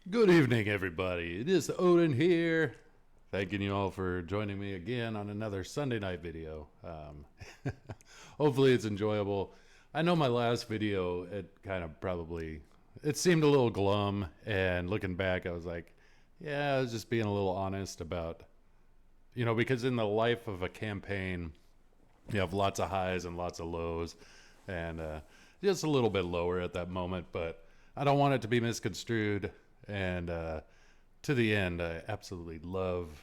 Good evening, everybody. It is Odin here. Thanking you all for joining me again on another Sunday night video. Hopefully, it's enjoyable. I know my last video, it seemed a little glum, and looking back, I was like, yeah, I was just being a little honest about, because in the life of a campaign, you have lots of highs and lots of lows, and just a little bit lower at that moment, but I don't want it to be misconstrued. And to the end, I absolutely love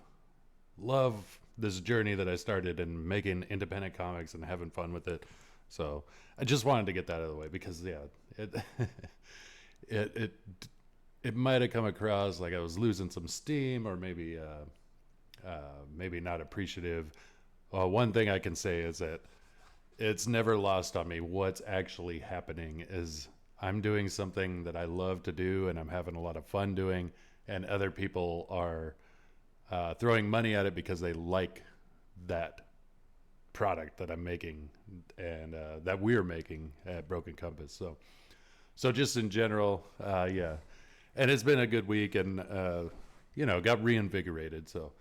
this journey that I started in making independent comics and having fun with it. So I just wanted to get that out of the way because it it it it might have come across like I was losing some steam or maybe not appreciative. One thing I can say is that it's never lost on me what's actually happening is I'm doing something that I love to do and I'm having a lot of fun doing, and other people are throwing money at it because they like that product that I'm making and that we're making at Broken Compass. So just in general, yeah, and it's been a good week, and got reinvigorated. So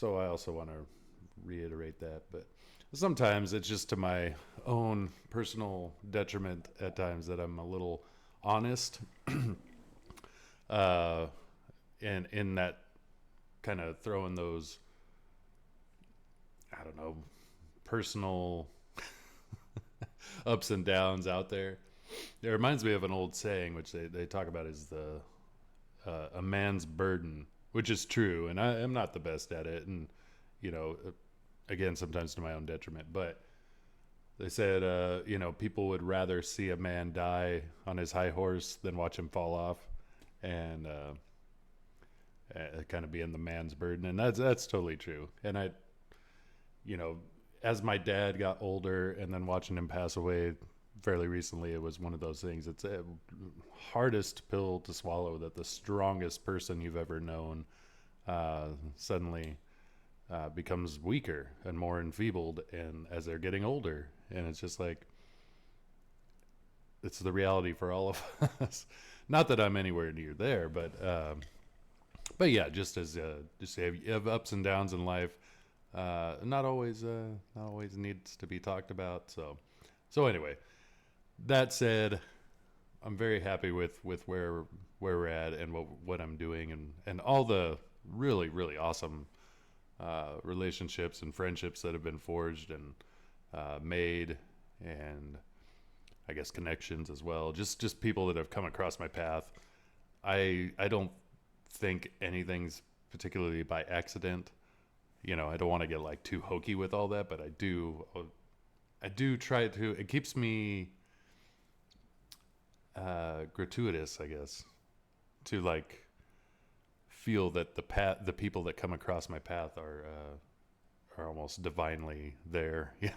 I also want to reiterate that, but sometimes it's just to my own personal detriment at times that I'm a little honest, uh, and in that kind of throwing those, I don't know, personal ups and downs out there. It reminds me of an old saying, which they talk about is the a man's burden, which is true, and I am not the best at it, and you know, again, sometimes to my own detriment. But they said, people would rather see a man die on his high horse than watch him fall off, and kind of being the man's burden, and that's totally true. And you know, as my dad got older, and then watching him pass away fairly recently, it was one of those things. It's a hardest pill to swallow that the strongest person you've ever known suddenly becomes weaker and more enfeebled, and as they're getting older, and it's just like it's the reality for all of us. Not that I'm anywhere near there, but yeah, just you have ups and downs in life. Not always needs to be talked about. So anyway, that said, I'm very happy with where we're at and what I'm doing, and all the really awesome relationships and friendships that have been forged and made, and I guess connections as well. Just people that have come across my path. I don't think anything's particularly by accident. I don't want to get like too hokey with all that, but I do try to. It keeps me gratuitous, I guess, to like feel that the people that come across my path are almost divinely there. Yeah.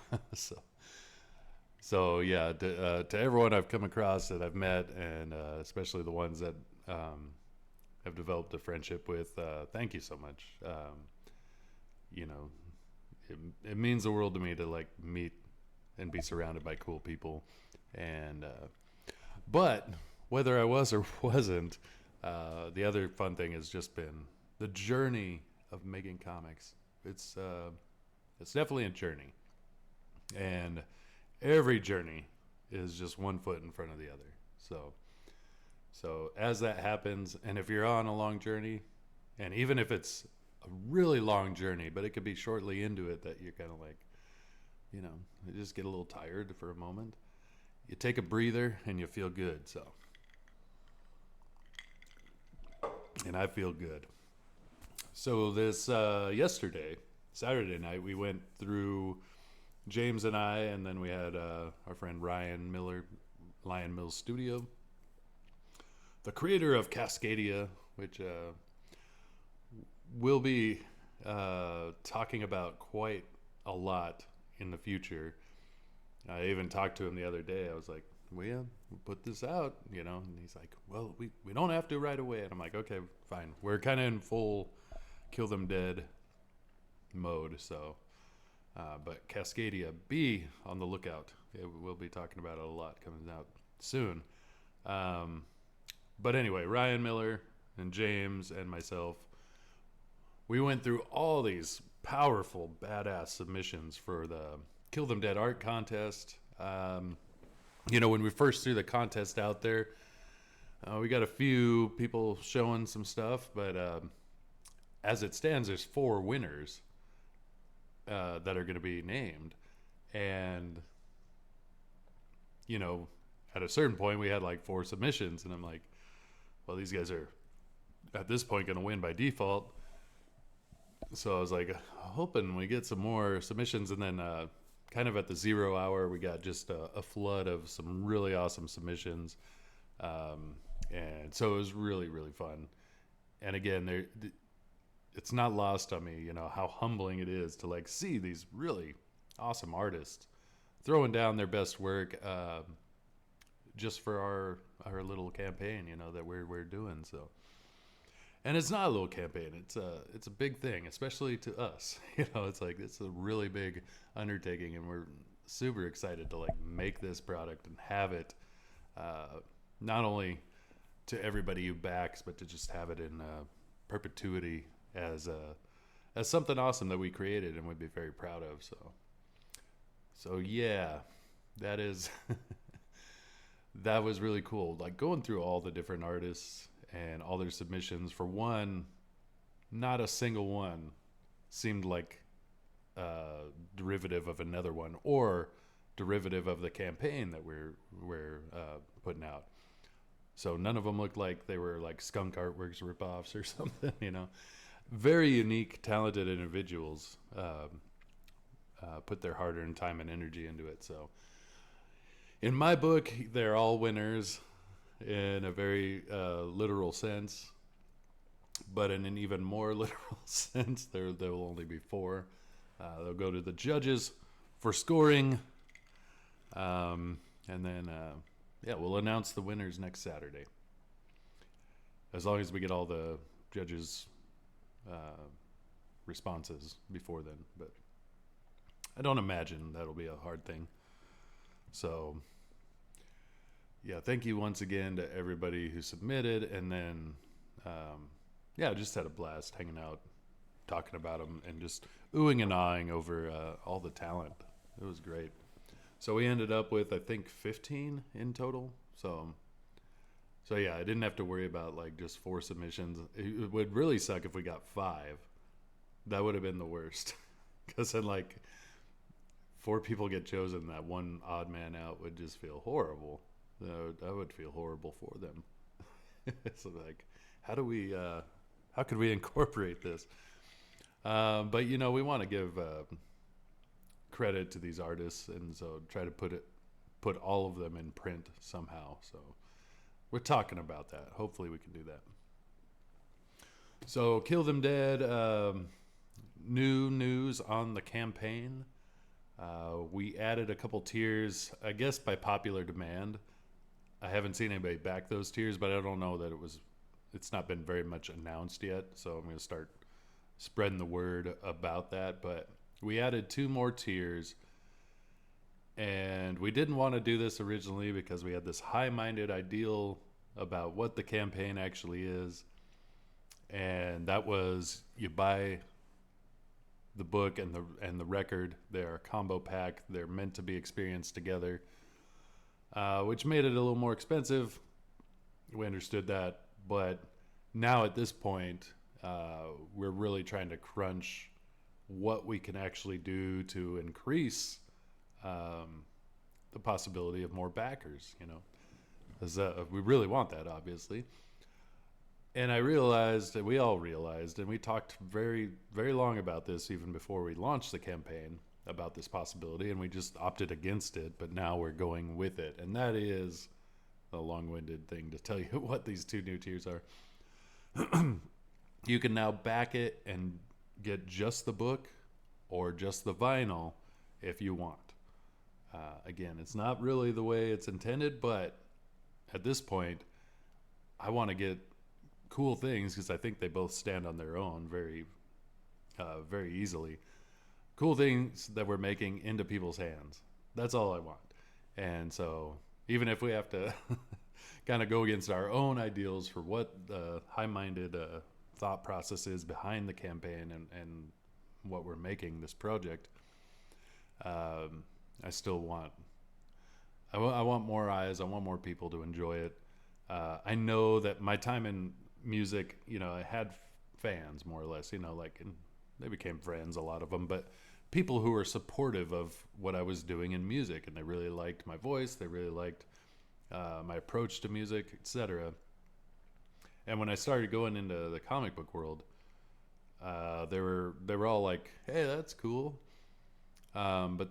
So yeah, to everyone I've come across that I've met, and especially the ones that have developed a friendship with, thank you so much. You know, it means the world to me to like meet and be surrounded by cool people, and but whether I was or wasn't, the other fun thing has just been the journey of making comics. It's definitely a journey, and every journey is just one foot in front of the other. So as that happens, and if you're on a long journey, and even if it's a really long journey, but it could be shortly into it that you're kind of like, you just get a little tired for a moment. You take a breather and you feel good. And I feel good. So this yesterday, Saturday night, we went through James and I, and then we had our friend Ryan Miller, Lion Mills Studio, the creator of Cascadia, which we'll be talking about quite a lot in the future. I even talked to him the other day. I was like, well, yeah, we'll put this out, and he's like, well, we don't have to right away. And I'm like, okay, fine. We're kind of in full kill them dead mode. So, but Cascadia, be on the lookout. Yeah, we'll be talking about it a lot coming out soon. But anyway, Ryan Miller, and James and myself, we went through all these powerful, badass submissions for the Kill Them Dead art contest. When we first threw the contest out there, we got a few people showing some stuff, but as it stands, there's 4 winners that are going to be named. And, at a certain point, we had like 4 submissions, and I'm like, well, these guys are at this point going to win by default. So I was like, hoping we get some more submissions, and then kind of at the 0 hour, we got just a flood of some really awesome submissions. And so it was really, really fun. And again, it's not lost on me, how humbling it is to like see these really awesome artists throwing down their best work just for our little campaign, that we're doing. So, and it's not a little campaign; it's a big thing, especially to us. It's a really big undertaking, and we're super excited to like make this product and have it not only to everybody who backs, but to just have it in perpetuity as something awesome that we created and would be very proud of. So yeah, that is that was really cool. Like going through all the different artists and all their submissions. For one, not a single one seemed like derivative of another one or derivative of the campaign that we're putting out. So none of them looked like they were like Skunk Artworks ripoffs or something, Very unique, talented individuals put their hard-earned time and energy into it. So in my book, they're all winners in a very literal sense. But in an even more literal sense, there will only be 4. They'll go to the judges for scoring. And then... we'll announce the winners next Saturday. As long as we get all the judges' responses before then. But I don't imagine that'll be a hard thing. So, thank you once again to everybody who submitted. And then, just had a blast hanging out, talking about them, and just oohing and ahhing over all the talent. It was great. So we ended up with, I think, 15 in total. So yeah, I didn't have to worry about like just 4 submissions. It would really suck if we got 5. That would have been the worst. Because then like 4 people get chosen, that one odd man out would just feel horrible. I would feel horrible for them. So like, how could we incorporate this? But we want to give credit to these artists, and so try to put all of them in print somehow. So we're talking about that. Hopefully we can do that. So Kill Them Dead, new news on the campaign. We added a couple tiers, I guess by popular demand. I haven't seen anybody back those tiers, but I don't know that it's not been very much announced yet. So I'm going to start spreading the word about that. But we added 2 more tiers, and we didn't want to do this originally because we had this high-minded ideal about what the campaign actually is, and that was you buy the book and the record. They're a combo pack. They're meant to be experienced together, which made it a little more expensive. We understood that, but now at this point, we're really trying to crunch what we can actually do to increase the possibility of more backers, because we really want that, obviously. And I realized, and we all realized, and we talked very, very long about this even before we launched the campaign, about this possibility, and we just opted against it, but now we're going with it. And that is a long-winded thing to tell you what these 2 new tiers are. You can now back it and get just the book or just the vinyl if you want. Again, it's not really the way it's intended, but at this point, I want to get cool things because I think they both stand on their own very, very easily. Cool things that we're making into people's hands. That's all I want. And so even if we have to kind of go against our own ideals for what the high-minded thought process is behind the campaign and what we're making this project. I still want I want more eyes. I want more people to enjoy it. I know that my time in music, I had fans more or less, like, and they became friends, a lot of them, but people who were supportive of what I was doing in music, and they really liked my voice. They really liked my approach to music, etc. And when I started going into the comic book world, they were all like, "Hey, that's cool," but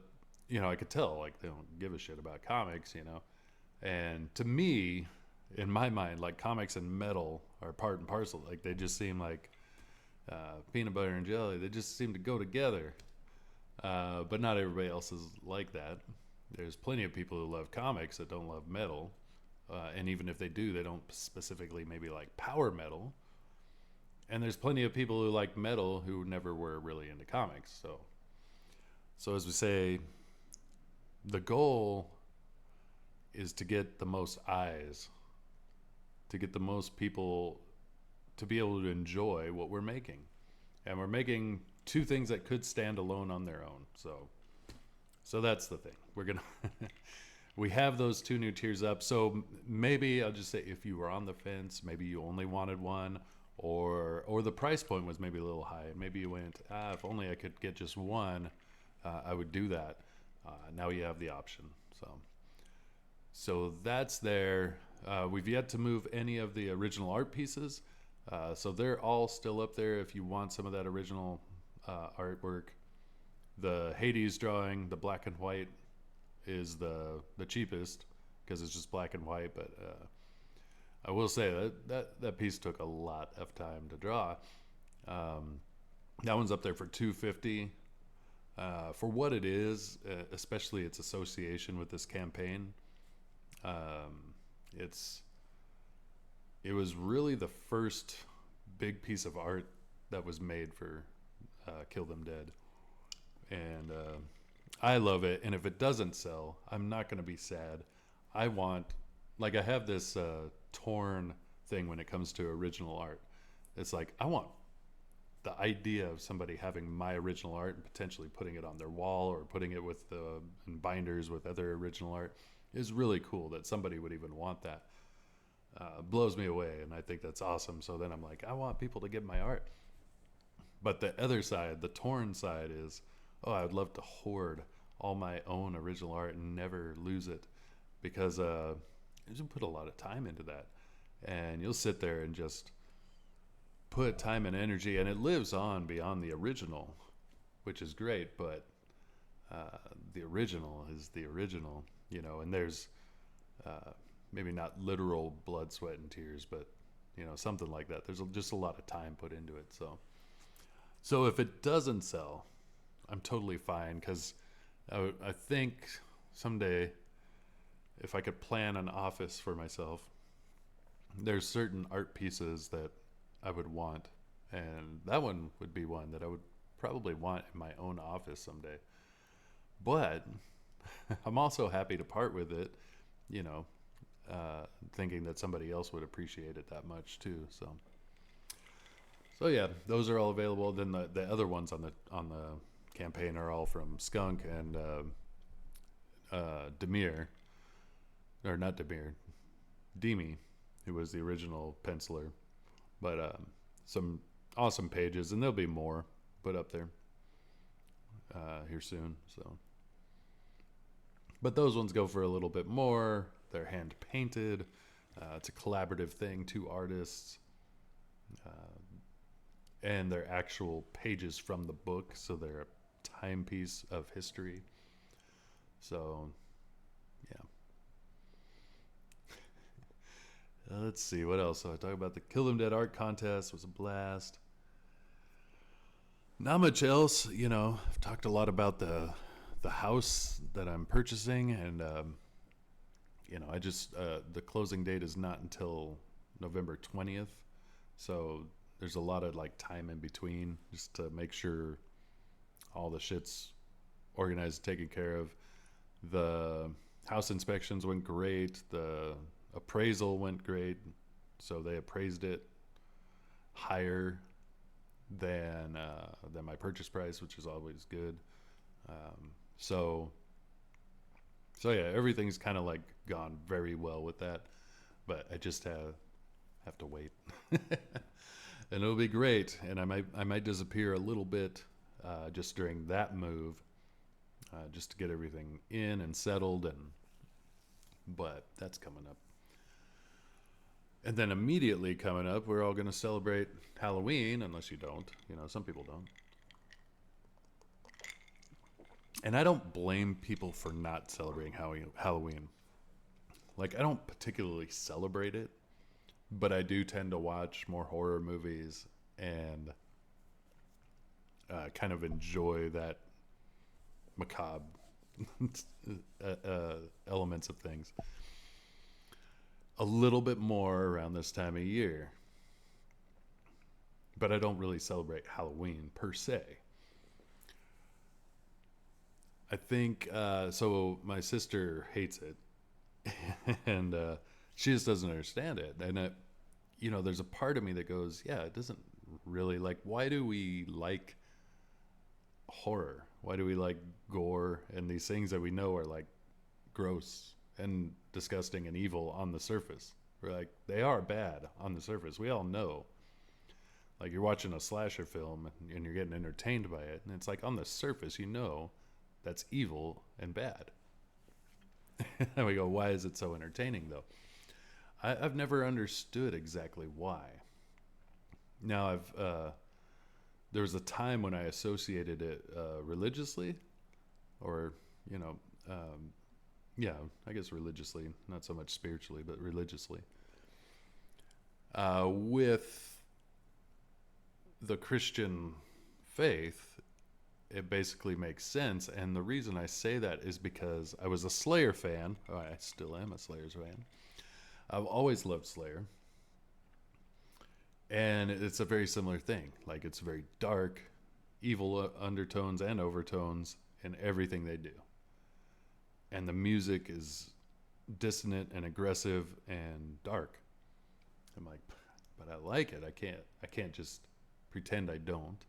I could tell like they don't give a shit about comics. And to me, in my mind, like comics and metal are part and parcel. Like they just seem like peanut butter and jelly. They just seem to go together. But not everybody else is like that. There's plenty of people who love comics that don't love metal. And even if they do, they don't specifically maybe like power metal. And there's plenty of people who like metal who never were really into comics. So as we say, the goal is to get the most eyes, to get the most people to be able to enjoy what we're making. And we're making two things that could stand alone on their own. So that's the thing. We're going to we have those two new tiers up. So maybe I'll just say, if you were on the fence, maybe you only wanted one, or the price point was maybe a little high, and maybe you went, if only I could get just one, I would do that. Now you have the option. So that's there. We've yet to move any of the original art pieces. So they're all still up there if you want some of that original artwork. The Hades drawing, the black and white, is the cheapest because it's just black and white. But I will say that piece took a lot of time to draw. That one's up there for $250. For what it is, especially its association with this campaign, it was really the first big piece of art that was made for Kill Them Dead. And I love it. And if it doesn't sell, I'm not going to be sad. I have this torn thing when it comes to original art. It's like, I want the idea of somebody having my original art and potentially putting it on their wall or putting it with in binders with other original art is really cool. That somebody would even want that. Blows me away, and I think that's awesome. So then I'm like, I want people to get my art. But the other side, the torn side, is, I would love to hoard all my own original art and never lose it, because you put a lot of time into that, and you'll sit there and just put time and energy, and it lives on beyond the original, which is great. But the original is the original, and there's maybe not literal blood, sweat, and tears, but something like that. There's just a lot of time put into it. So if it doesn't sell, I'm totally fine, because I think someday, if I could plan an office for myself, there's certain art pieces that I would want, and that one would be one that I would probably want in my own office someday. But I'm also happy to part with it, thinking that somebody else would appreciate it that much too. So yeah, those are all available. Then the other ones on the campaign are all from Skunk and Demir, or not Demir, Demi, who was the original penciler. But some awesome pages, and there'll be more put up there here soon. But those ones go for a little bit more. They're hand painted. It's a collaborative thing, two artists, and they're actual pages from the book, so they're a timepiece of history. So, yeah. Let's see, what else? So I talked about the Kill Them Dead art contest. It was a blast. Not much else. I've talked a lot about the house that I'm purchasing, and I just the closing date is not until November 20th, so there's a lot of like time in between just to make sure all the shit's organized, taken care of. The house inspections went great. The appraisal went great, so they appraised it higher than my purchase price, which is always good. Um, so so yeah, everything's kind of like gone very well with that, but I just have to wait, and it'll be great. And I might disappear a little bit just during that move, just to get everything in and settled, and but that's coming up. And then immediately coming up, we're all going to celebrate Halloween, unless you don't. You know, some people don't. And I don't blame people for not celebrating Halloween. Like, I don't particularly celebrate it, but I do tend to watch more horror movies and kind of enjoy that macabre elements of things a little bit more around this time of year. But I don't really celebrate Halloween per se. I think so. My sister hates it, and she just doesn't understand it. And there's a part of me that goes, "Yeah, it doesn't really like. Why do we like horror? Why do we like gore and these things that we know are like gross and disgusting and evil on the surface? We're like, they are bad on the surface. We all know. Like, you're watching a slasher film and you're getting entertained by it, and it's like on the surface, that's evil and bad." And we go, why is it so entertaining though? I've never understood exactly why. Now there was a time when I associated it religiously, or you know, um, yeah, I guess religiously, not so much spiritually, but religiously, with the Christian faith. It basically makes sense. And the reason I say that is because I was a Slayer fan. Oh, I still am a Slayer's fan. I've always loved Slayer. And it's a very similar thing. Like, it's very dark, evil undertones and overtones in everything they do. And the music is dissonant and aggressive and dark. I'm like, but I like it. I can't just pretend I don't.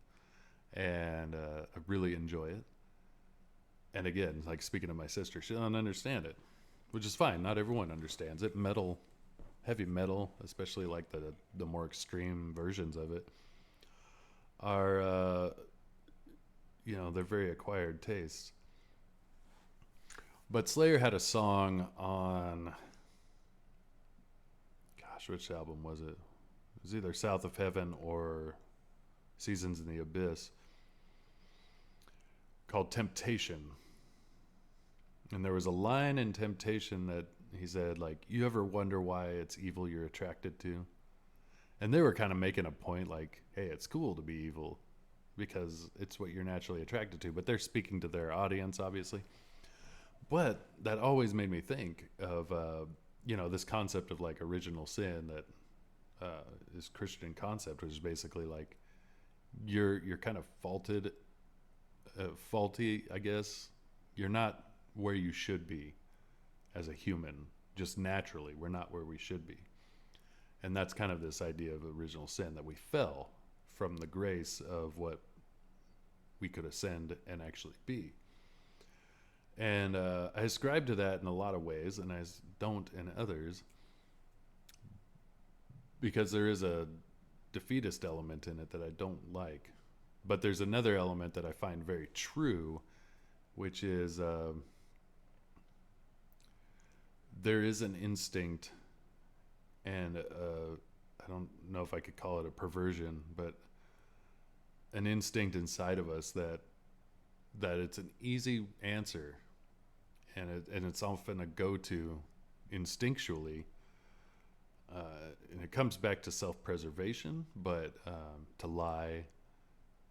And I really enjoy it. And again, like, speaking of my sister, she doesn't understand it, which is fine. Not everyone understands it. Heavy metal, especially like the more extreme versions of it, are they're very acquired tastes. But Slayer had a song on, gosh, which album was it? It was either South of Heaven or Seasons in the Abyss, called Temptation. And there was a line in Temptation that he said, like, you ever wonder why it's evil you're attracted to? And they were kind of making a point like, hey, it's cool to be evil because it's what you're naturally attracted to. But they're speaking to their audience, obviously. But that always made me think of, this concept of like original sin that is Christian concept, which is basically like you're kind of faulty, I guess. You're not where you should be as a human, just naturally. We're not where we should be. And that's kind of this idea of original sin, that we fell from the grace of what we could ascend and actually be. And I ascribe to that in a lot of ways, and I don't in others, because there is a defeatist element in it that I don't like. But there's another element that I find very true, which is there is an instinct, and I don't know if I could call it a perversion, but an instinct inside of us that it's an easy answer, and it's often a go-to instinctually, and it comes back to self-preservation, but to lie,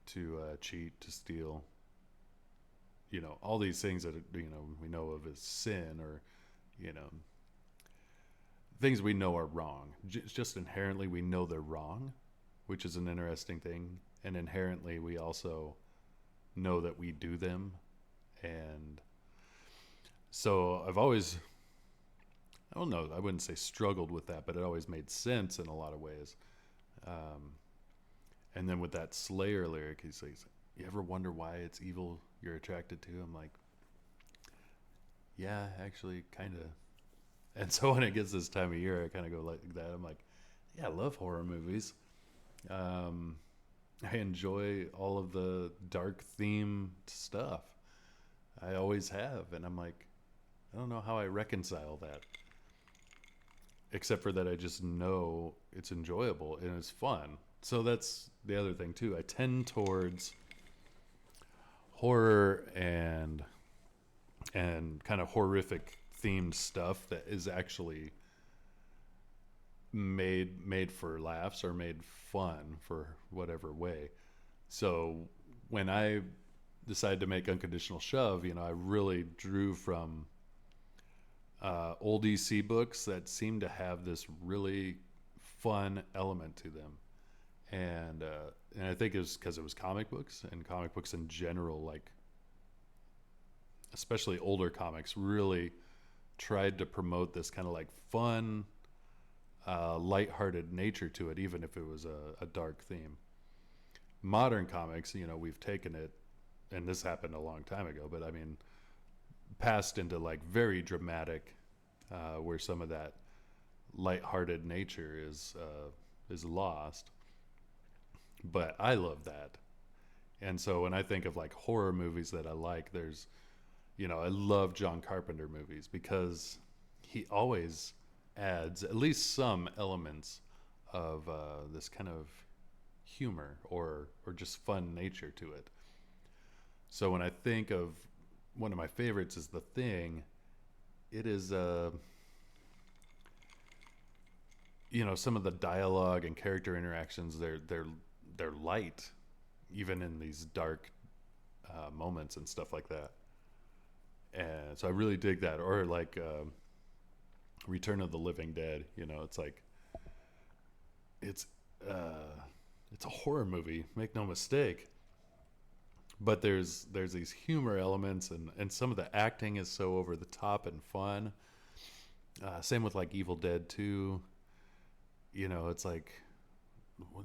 to cheat, to steal, all these things that we know of as sin, or things we know are wrong. Just inherently we know they're wrong, which is an interesting thing, and inherently we also know that we do them. And so I've always I don't know, I wouldn't say struggled with that, but it always made sense in a lot of ways. Um, and then with that Slayer lyric, he's like, "You ever wonder why it's evil you're attracted to?" I'm like, "Yeah, actually, kind of." And so when it gets this time of year, I kind of go like that. I'm like, "Yeah, I love horror movies. Um, I enjoy all of the dark theme stuff. I always have." And I'm like, I don't know how I reconcile that, except for that I just know it's enjoyable and it's fun. So that's the other thing too. I tend towards horror and kind of horrific themed stuff that is actually made for laughs or made fun for whatever way. So when I decided to make Unconditional Shove, I really drew from old EC books that seem to have this really fun element to them, and I think it was because it was comic books, and comic books in general, like especially older comics, really tried to promote this kind of like fun, lighthearted nature to it, even if it was a dark theme. Modern comics, we've taken it, and this happened a long time ago, but I mean, passed into like very dramatic, where some of that lighthearted nature is lost. But I love that, and so when I think of like horror movies that I like, I love John Carpenter movies because he always adds at least some elements of this kind of humor or just fun nature to it. So when I think of one of my favorites is The Thing, it is some of the dialogue and character interactions, they're light even in these dark moments and stuff like that. And so I really dig that. Or like Return of the Living Dead. It's like it's uh, it's a horror movie. Make no mistake. But there's these humor elements, and some of the acting is so over the top and fun. Same with like Evil Dead 2. It's like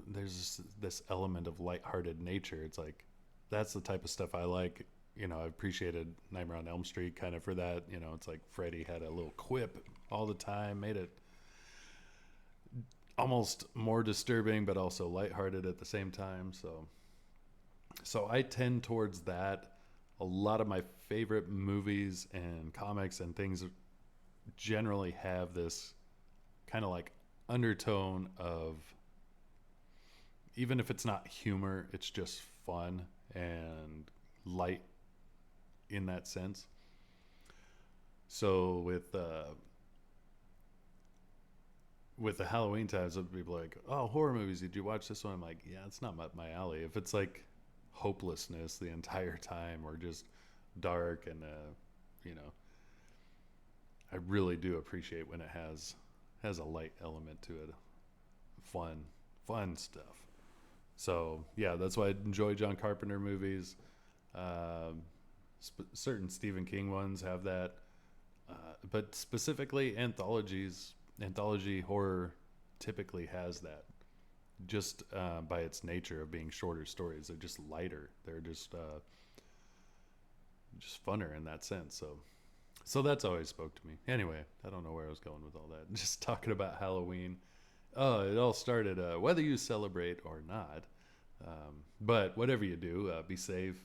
there's this element of lighthearted nature. It's like that's the type of stuff I like. I appreciated Nightmare on Elm Street kind of for that. It's like Freddy had a little quip all the time, made it almost more disturbing, but also lighthearted at the same time. So I tend towards that. A lot of my favorite movies and comics and things generally have this kind of like undertone of, even if it's not humor, it's just fun and light in that sense. So with the Halloween times, people are like, "Oh, horror movies. Did you watch this one?" I'm like, "Yeah, it's not my alley." If it's like hopelessness the entire time or just dark and you know, I really do appreciate when it has a light element to it, fun stuff. So yeah, that's why I enjoy John Carpenter movies. Um, Certain Stephen King ones have that, but specifically anthology horror typically has that. Just by its nature of being shorter stories, they're just lighter. They're just funner in that sense. So that's always spoke to me. Anyway, I don't know where I was going with all that. Just talking about Halloween. Oh, it all started whether you celebrate or not. But whatever you do, be safe.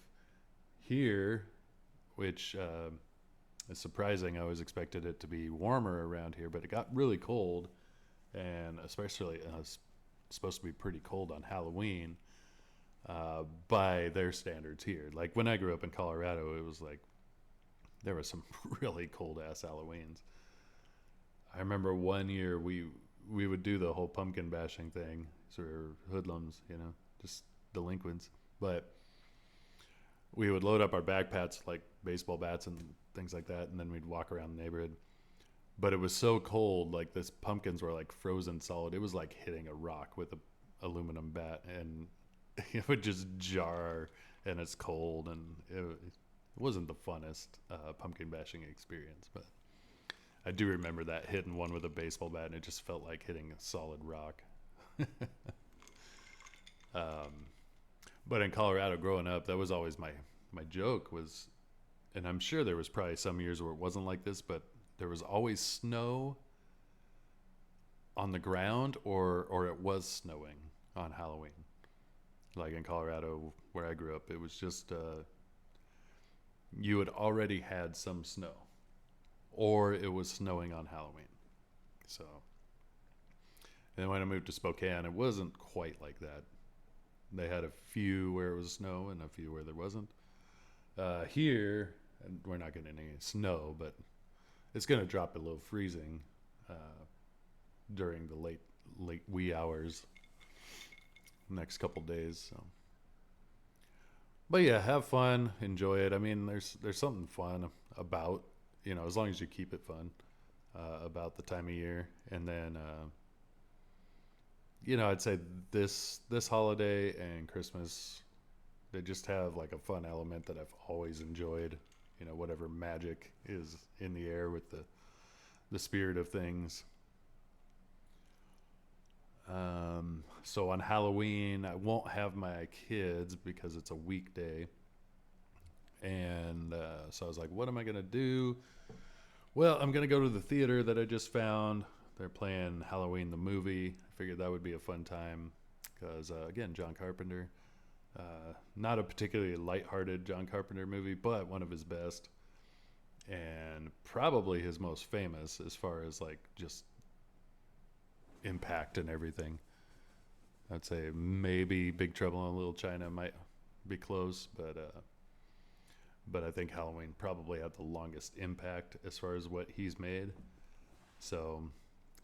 Here, which is surprising. I always expected it to be warmer around here, but it got really cold, and especially it's supposed to be pretty cold on Halloween by their standards here. Like when I grew up in Colorado, it was like there was some really cold ass Halloweens. I remember one year we would do the whole pumpkin bashing thing, sort of hoodlums, just delinquents, but we would load up our backpacks like baseball bats and things like that, and then we'd walk around the neighborhood. But it was so cold, like this pumpkins were like frozen solid. It was like hitting a rock with a aluminum bat, and it would just jar, and it's cold, and it wasn't the funnest pumpkin bashing experience. But I do remember that hitting one with a baseball bat, and it just felt like hitting a solid rock. um, but in Colorado, growing up, that was always my joke was, and I'm sure there was probably some years where it wasn't like this, but there was always snow on the ground, or it was snowing on Halloween. Like in Colorado, where I grew up, it was just you had already had some snow, or it was snowing on Halloween. So, and then when I moved to Spokane, it wasn't quite like that. They had a few where it was snow and a few where there wasn't. Here, and we're not getting any snow, but it's going to drop below freezing uh, during the late wee hours next couple days. So, but yeah, have fun, enjoy it. I mean, there's something fun about, as long as you keep it fun about the time of year, and then I'd say this holiday and Christmas, they just have like a fun element that I've always enjoyed. Whatever magic is in the air with the spirit of things. So on Halloween, I won't have my kids because it's a weekday. And so I was like, what am I going to do? Well, I'm going to go to the theater that I just found. They're playing Halloween the movie. I figured that would be a fun time because, again, John Carpenter. Not a particularly lighthearted John Carpenter movie, but one of his best. And probably his most famous as far as like just impact and everything. I'd say maybe Big Trouble in Little China might be close, but I think Halloween probably had the longest impact as far as what he's made. So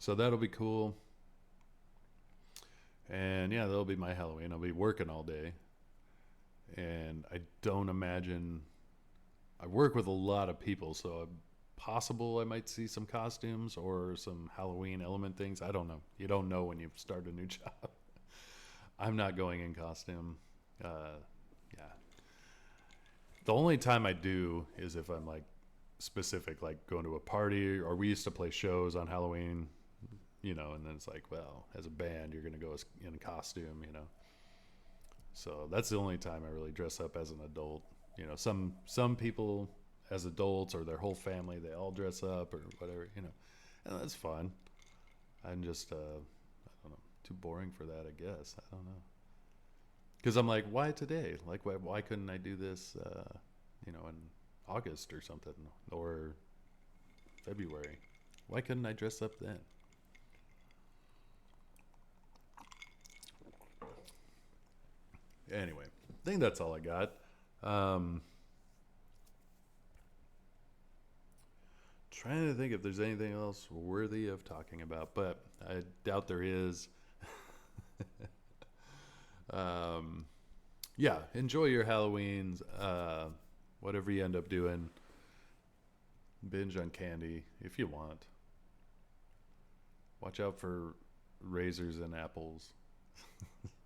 that'll be cool. And yeah, that'll be my Halloween. I'll be working all day. And I don't imagine I work with a lot of people, so possible I might see some costumes or some Halloween element things. I don't know. You don't know when you start a new job. I'm not going in costume. Yeah. The only time I do is if I'm like specific, like going to a party, or we used to play shows on Halloween, and then it's like, well, as a band, you're going to go in a costume, So that's the only time I really dress up as an adult. Some people as adults or their whole family, they all dress up or whatever, and that's fun. I'm just, I don't know, too boring for that, I guess. I don't know. Because I'm like, why today? Like, why couldn't I do this, in August or something, or February? Why couldn't I dress up then? Anyway, I think that's all I got. Trying to think if there's anything else worthy of talking about, but I doubt there is. um, yeah, enjoy your Halloweens. Whatever you end up doing, binge on candy if you want. Watch out for razors and apples.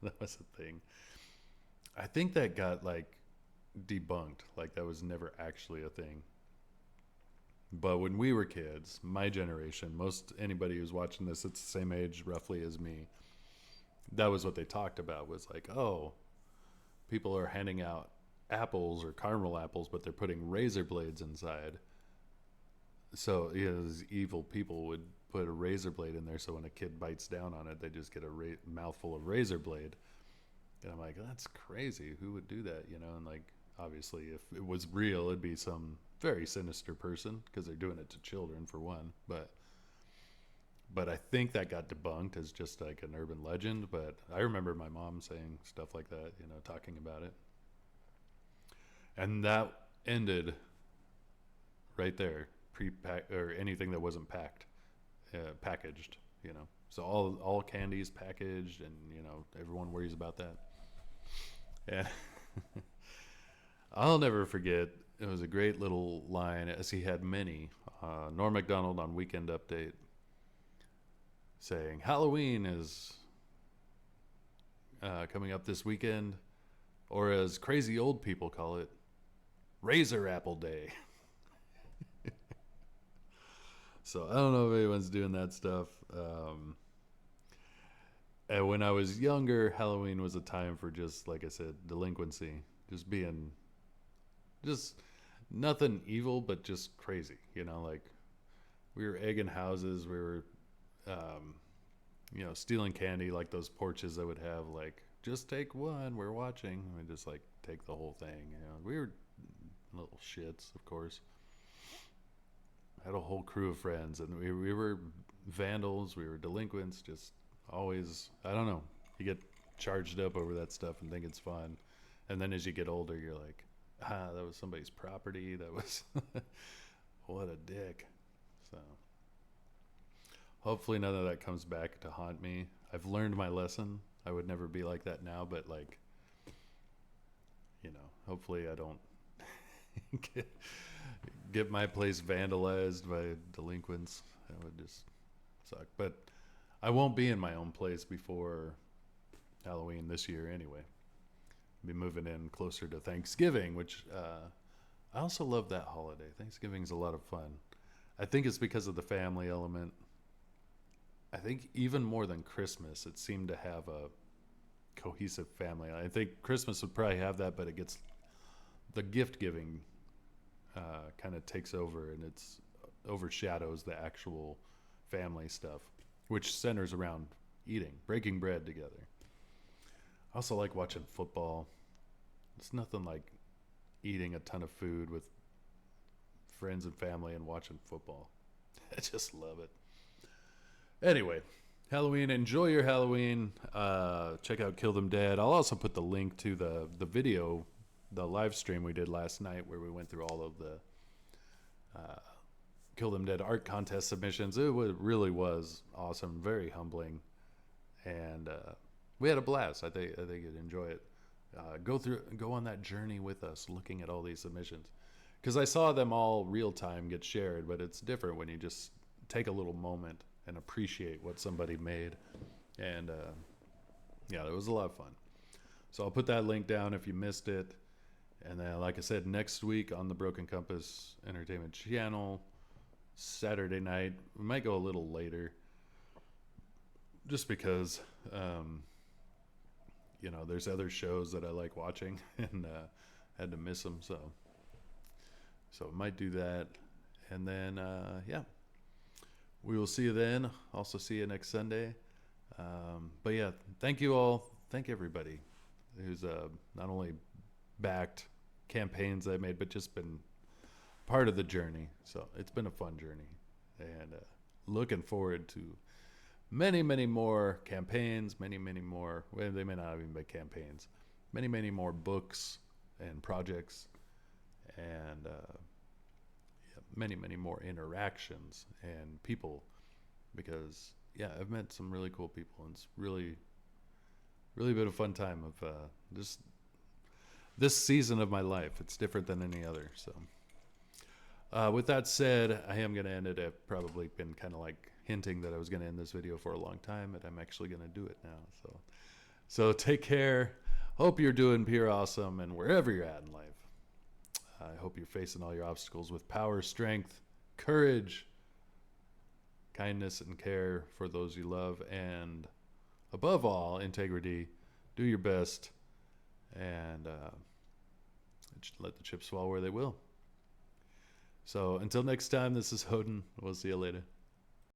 That was a thing. I think that got like debunked. Like that was never actually a thing. But when we were kids, my generation, most anybody who's watching this, it's the same age roughly as me. That was what they talked about. Was like, oh, people are handing out apples or caramel apples, but they're putting razor blades inside. So these evil people would put a razor blade in there, so when a kid bites down on it, they just get a mouthful of razor blade. And I'm like, that's crazy. Who would do that? And like, obviously, if it was real, it'd be some very sinister person because they're doing it to children for one. But I think that got debunked as just like an urban legend. But I remember my mom saying stuff like that, talking about it. And that ended right there, pre-pack or anything that wasn't packaged. So all candies packaged, and everyone worries about that. Yeah. I'll never forget. It was a great little line, as he had many. Norm Macdonald on Weekend Update saying, Halloween is coming up this weekend, or as crazy old people call it, Razor Apple Day. So I don't know if anyone's doing that stuff. And when I was younger, Halloween was a time for just, like I said, delinquency. Just being, just nothing evil, but just crazy. Like we were egging houses. We were, um, stealing candy, like those porches that would have, like, just take one, we're watching. And we just, like, take the whole thing. We were little shits, of course. Had a whole crew of friends, and we were vandals, we were delinquents, just always, I don't know, you get charged up over that stuff and think it's fun. And then as you get older, you're like, that was somebody's property. That was, what a dick. So hopefully none of that comes back to haunt me. I've learned my lesson. I would never be like that now, but like, hopefully I don't get my place vandalized by delinquents. That would just suck. But I won't be in my own place before Halloween this year anyway. I'll be moving in closer to Thanksgiving, which I also love that holiday. Thanksgiving's a lot of fun. I think it's because of the family element. I think even more than Christmas, it seemed to have a cohesive family. I think Christmas would probably have that, but it gets, the gift giving kind of takes over, and it's overshadows the actual family stuff, which centers around eating, breaking bread together. I also like watching football. It's nothing like eating a ton of food with friends and family and watching football. I just love it. Anyway, Halloween. Enjoy your Halloween. Check out Kill Them Dead. I'll also put the link to the video, the live stream we did last night, where we went through all of the Kill Them Dead art contest submissions. Really was awesome, very humbling, and we had a blast. I think you'd enjoy it. Go on that journey with us, looking at all these submissions, because I saw them all real time get shared, but it's different when you just take a little moment and appreciate what somebody made. And yeah, it was a lot of fun. So I'll put that link down if you missed it. And then, like I said, next week on the Broken Compass Entertainment channel, Saturday night, we might go a little later, just because there's other shows that I like watching, and had to miss them, so might do that. And then yeah, we will see you then. Also see you next Sunday. But yeah, thank you all. Thank everybody who's not only backed campaigns I made, but just been part of the journey. So it's been a fun journey, and looking forward to many, many more campaigns, many, many more, well, they may not even be campaigns, many, many more books and projects, and many, many more interactions and people, because yeah, I've met some really cool people, and it's really, really been a fun time of just this season of my life. It's different than any other. So with that said, I am going to end it. I've probably been kind of like hinting that I was going to end this video for a long time, but I'm actually going to do it now. So take care. Hope you're doing pure awesome, and wherever you're at in life, I hope you're facing all your obstacles with power, strength, courage, kindness, and care for those you love, and above all, integrity. Do your best, and let the chips fall where they will. So until next time, this is Hoden. We'll see you later.